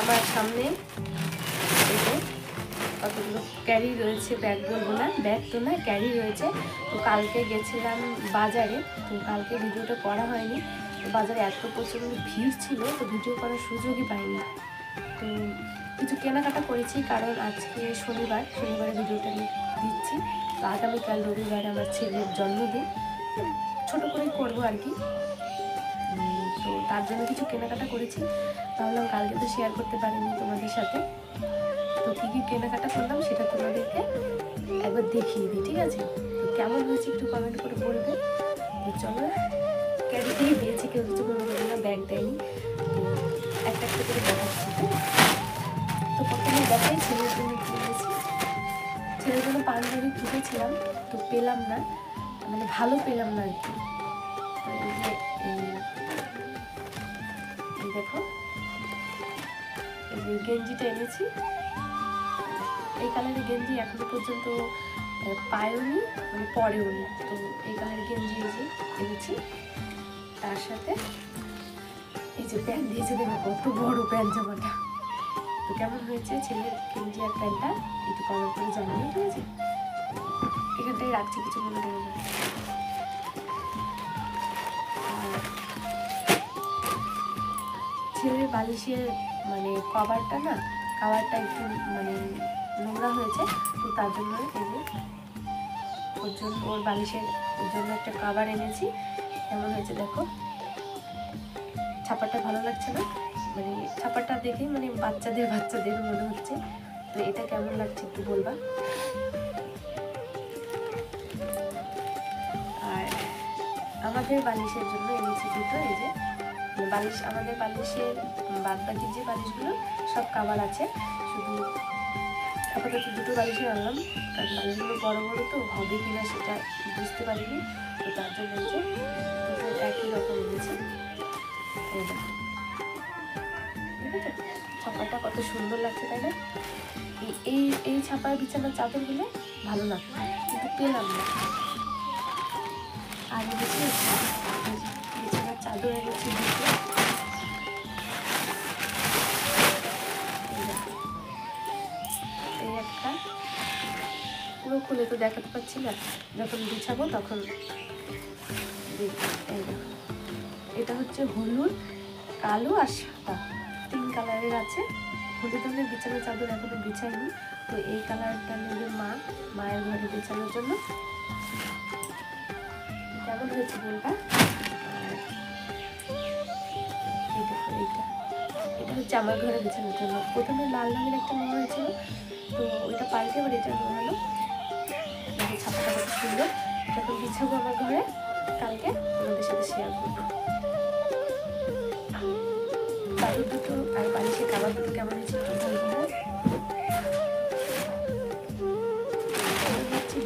আমার সামনে এই যে কতগুলো ক্যারি রয়েছে, ব্যাগ বলবো না, ব্যাগ তো না, ক্যারি রয়েছে। তো কালকে গেছিলাম বাজারে, তো কালকে ভিডিওটা করা হয়নি। তো বাজারে এত প্রচণ্ড ভিড় ছিল, তো ভিডিও করার সুযোগই পাইনি। তো কিছু কেনাকাটা করেছি, কারণ আজকে শনিবারে ভিডিওটা দিচ্ছি। তো আগামীকাল রবিবার আমার ছেলের জন্মদিন, ছোটো করেই করবো আর কি। তো তার জন্য কিছু কেনাকাটা করেছি, ভাবলাম কালকে তো শেয়ার করতে পারিনি তোমাদের সাথে। তো কী কী কেনাকাটা করলাম সেটা তোমাদেরকে একবার দেখিয়ে দিই, ঠিক আছে? তো কেমন হয়েছে একটু কমেন্ট করে বলবে। তো চলো, ক্যারি দিয়ে দিয়েছি, কেউ কিছু কোনো না, ব্যাগ দেয়নি। তো একটা একটা করে দেখাচ্ছি। তো প্রথমে দেখাই ছেলের জন্য কিনেছি। ছেলের জন্য পাঞ্জাবি খুঁজেছিলাম, তো পেলাম না, মানে ভালো পেলাম না আর কি। তো এই যে এই দেখো, এই যে গেঞ্জিটা এনেছি। এই কালারের গেঞ্জি এখনো পর্যন্ত পায়ওনি, মানে পরেওনি। তো এই কালারের গেঞ্জি এই যে এনেছি। তার সাথে এই যে প্যান্ট দিয়েছে, দেখো কত বড় প্যান্ট জামাটা। তো কেমন হয়েছে ছেলের গেঞ্জি আর প্যান্টটা একটু কমেন্ট করে জানিয়ে, ঠিক আছে? এখানটাই রাখছি, কিছু মনে করবো না। আর ছেলের বালিশের মানে কভারটা একটু মানে নোংরা হয়েছে। তো তার জন্য এই যে ওর বালিশের জন্য একটা কভার এনেছি। কেমন হয়েছে দেখো, ছাপাটা ভালো লাগছে না? মানে ছাপাটা দেখেই মানে বাচ্চাদের মনে হচ্ছে। তো এটা কেমন লাগছে একটু বলবা। আর আমাদের বালিশের জন্য এনেছি দুটো, এই যে বালিশ। আমাদের বালিশের বাদ বাকি যে বালিশগুলো সব কভার আছে, শুধু আপাতত দুটো বালিশে আনলাম, কারণ বালিশগুলো বড় বড় তো হবে কিনা সেটা বুঝতে পারিনি। তো তার জন্য যে দুটো একই রকম এনেছি। এই দেখো, ঠিক আছে? ছাপাটা কত সুন্দর লাগছে, তাই না? এই ছাপার বিছানার চাদরগুলো ভালো লাগতো, কিন্তু পেলাম না। আর এনেছি বিছানার চাদর এনেছি দুটো। এই একটা পুরো খুলে তো দেখাতে পারছি না, যখন বিছাবো তখন। এই দেখো, এটা হচ্ছে হলুদ, কালো আর সাদা, 3 কালারের আছে। হলুদ রঙের বিছানার চাদর এখনো বিছাইনি। তো এই কালারটা নেবে মায়ের ঘরে বিছানোর জন্য। কেমন হয়েছে বলবা। আর এই দেখো, এটা হচ্ছে আমার ঘরে বিছানোর জন্য। প্রথমে লাল রঙের একটা নেওয়া হয়েছিল, তো ওইটা পাল্টে আবার এটা নেওয়া হলো। ছাপাটা কত সুন্দর, যখন বিছাবো আমার ঘরে কালকে তোমাদের সাথে শেয়ার করবো। চাদর দুটো আর বালিশের কাবার দুটো কেমন হয়েছে একটু বলবো।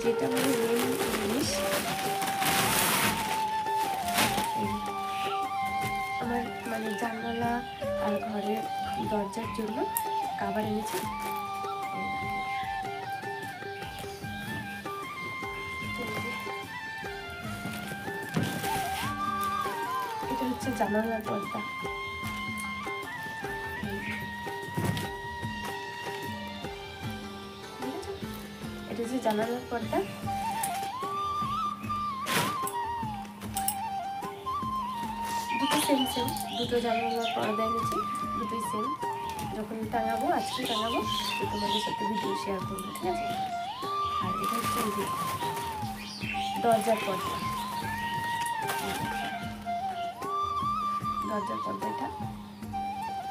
যেটা মানে মেন জিনিস, আমার মানে জানালা আর ঘরের দরজার জন্য কাবার এনেছি। এটা হচ্ছে জানালার পর্দা। এটা হচ্ছে জানালার পর্দা। দুটো সেম, দুটো জানালার পর্দা এনেছি, দুটোই সেম। যখন টাঙাবো, আজকে টাঙাবো, তো তোমাদের সাথে ভিডিও শেয়ার করবো, ঠিক আছে? আর এটা হচ্ছে এই যে দরজার পর্দা, এটা।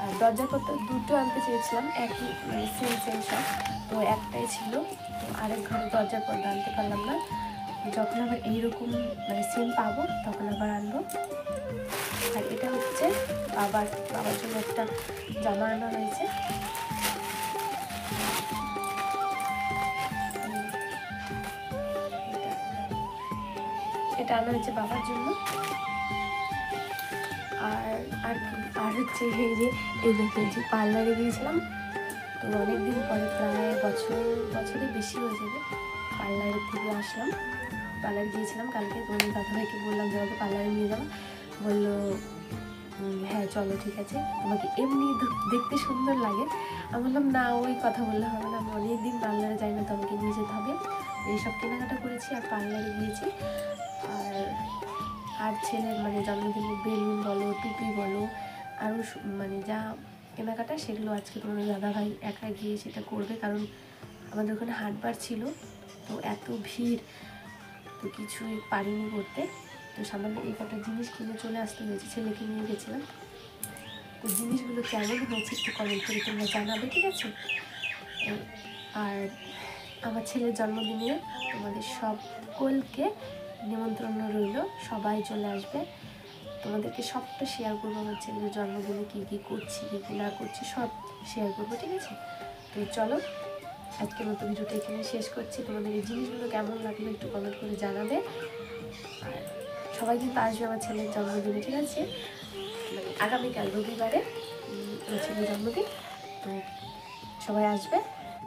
আর দরজার পর্দা দুটো আনতে চেয়েছিলাম, একই মানে সেম সব, তো একটাই ছিল। তো আরেক ঘরে দরজার পর্দা আনতে পারলাম না। যখন আবার এইরকম মানে সেম পাবো তখন আবার আনবো। আর এটা হচ্ছে বাবার জন্য একটা জামা আনা হয়েছে। এটা আনা হয়েছে বাবার জন্য। আর হচ্ছে এই যে পার্লারে গিয়েছিলাম, তো অনেকদিন পরে, প্রায় বছরের বেশি হয়ে যাবে পার্লারের থেকে আসলাম। পার্লারে গিয়েছিলাম কালকে, তোমাদের দাদাভাইকে বললাম যে আমাকে পার্লারে নিয়ে যাবো, বললো হ্যাঁ চলো ঠিক আছে, তোমাকে এমনি দেখতে সুন্দর লাগে। আমি বললাম না, ওই কথা বললে হবে না, আমি অনেকদিন পার্লারে যাই না, তো আমাকে নিয়ে যেতে হবে। এইসব কেনাকাটা করেছি আর পার্লারে গিয়েছি। আর ছেলের মানে জন্মদিনের বেলুন বলো, টুপি বলো, আরও মানে যা কেনাকাটা সেগুলো আজকে তোমাদের দাদাভাই একা গিয়ে সেটা করবে, কারণ আমাদের ওখানে হাটবার ছিল, তো এত ভিড়, তো কিছুই পারিনি করতে। তো সামান্য এই কটা জিনিস কিনে চলে আসতে হয়েছে, ছেলেকে নিয়ে গেছিলাম। তো জিনিসগুলো কেমন হয়েছে একটু কমেন্ট করে তোমরা জানাবে, ঠিক আছে? আর আমার ছেলের জন্মদিনে তোমাদের সকলকে নিমন্ত্রণ রইল, সবাই চলে আসবে। তোমাদেরকে সবটা শেয়ার করবো, আমার ছেলের জন্মদিনে কী কী করছি, কী কী না করছি সব শেয়ার করবো, ঠিক আছে? তো চলো আজকের মতো ভিডিওটা এখানে শেষ করছি। তোমাদের এই জিনিসগুলো কেমন লাগলো একটু কমেন্ট করে জানাবে। আর সবাই কিন্তু আসবে আমার ছেলের জন্মদিনে, ঠিক আছে? মানে আগামীকাল রবিবারে আমার ছেলের জন্মদিন, তো সবাই আসবে।